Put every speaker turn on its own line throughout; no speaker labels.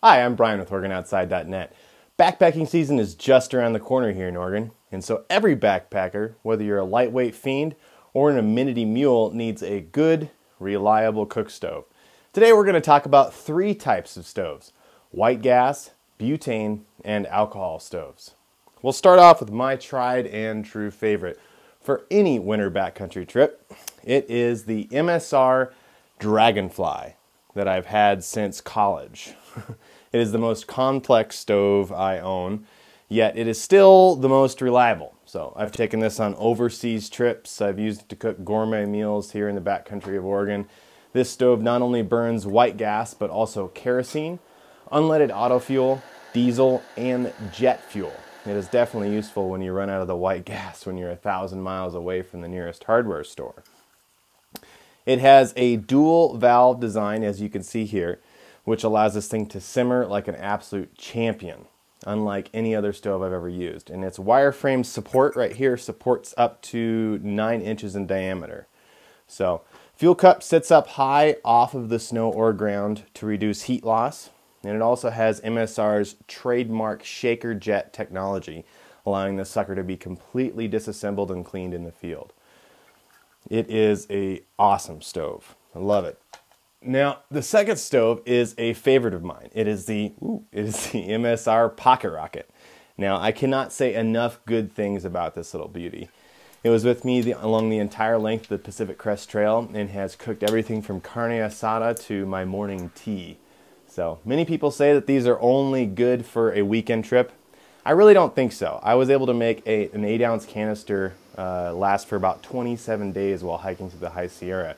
Hi, I'm Brian with OregonOutside.net. Backpacking season is just around the corner here in Oregon, and so every backpacker, whether you're a lightweight fiend or an amenity mule, needs a good, reliable cook stove. Today we're going to talk about three types of stoves: white gas, butane, and alcohol stoves. We'll start off with my tried and true favorite for any winter backcountry trip. It is the MSR Dragonfly that I've had since college. It is the most complex stove I own, yet it is still the most reliable. So I've taken this on overseas trips. I've used it to cook gourmet meals here in the backcountry of Oregon. This stove not only burns white gas, but also kerosene, unleaded auto fuel, diesel, and jet fuel. It is definitely useful when you run out of the white gas when you're 1,000 miles away from the nearest hardware store. It has a dual valve design, as you can see here, which allows this thing to simmer like an absolute champion, unlike any other stove I've ever used. And its wireframe support right here supports up to 9 inches in diameter. So, fuel cup sits up high off of the snow or ground to reduce heat loss. And it also has MSR's trademark shaker jet technology, allowing the sucker to be completely disassembled and cleaned in the field. It is an awesome stove. I love it. Now, the second stove is a favorite of mine. It is the MSR Pocket Rocket. Now, I cannot say enough good things about this little beauty. It was with me along the entire length of the Pacific Crest Trail and has cooked everything from carne asada to my morning tea. So, many people say that these are only good for a weekend trip. I really don't think so. I was able to make an 8-ounce canister last for about 27 days while hiking through the High Sierra.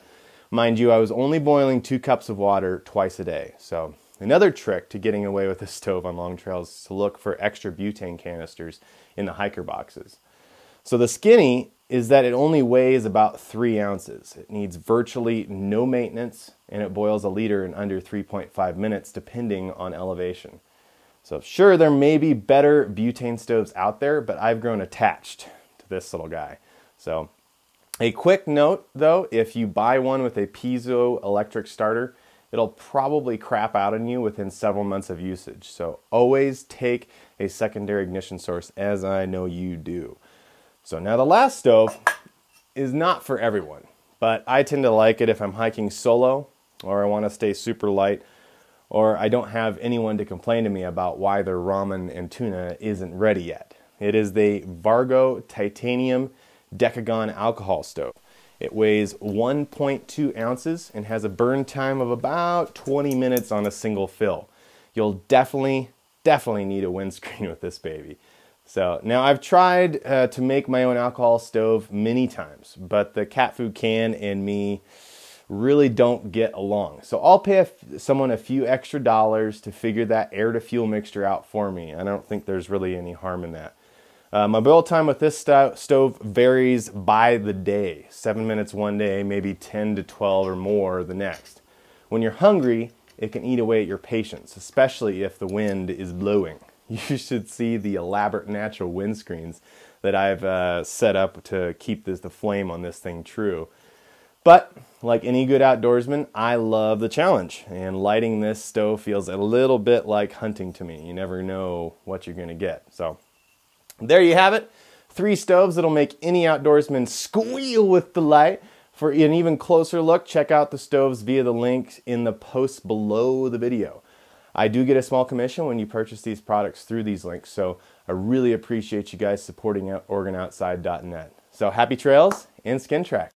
Mind you, I was only boiling 2 cups of water twice a day. So another trick to getting away with a stove on long trails is to look for extra butane canisters in the hiker boxes. So the skinny is that it only weighs about 3 ounces. It needs virtually no maintenance, and it boils a liter in under 3.5 minutes depending on elevation. So sure, there may be better butane stoves out there, but I've grown attached to this little guy. So a quick note though, if you buy one with a piezo electric starter, it'll probably crap out on you within several months of usage. So always take a secondary ignition source, as I know you do. So now the last stove is not for everyone, but I tend to like it if I'm hiking solo, or I want to stay super light, or I don't have anyone to complain to me about why their ramen and tuna isn't ready yet. It is the Vargo Titanium Decagon alcohol stove. It weighs 1.2 ounces and has a burn time of about 20 minutes on a single fill. You'll definitely need a windscreen with this baby. So now I've tried to make my own alcohol stove many times, but the cat food can and me really don't get along. So I'll pay someone a few extra dollars to figure that air to fuel mixture out for me. I don't think there's really any harm in that. My boil time with this stove varies by the day. 7 minutes one day, maybe 10 to 12 or more the next. When you're hungry, it can eat away at your patience, especially if the wind is blowing. You should see the elaborate natural windscreens that I've set up to keep the flame on this thing true. But like any good outdoorsman, I love the challenge, and lighting this stove feels a little bit like hunting to me. You never know what you're going to get. So there you have it. 3 stoves that'll make any outdoorsman squeal with delight. For an even closer look, check out the stoves via the link in the post below the video. I do get a small commission when you purchase these products through these links, so I really appreciate you guys supporting OregonOutside.net. So happy trails and skin track.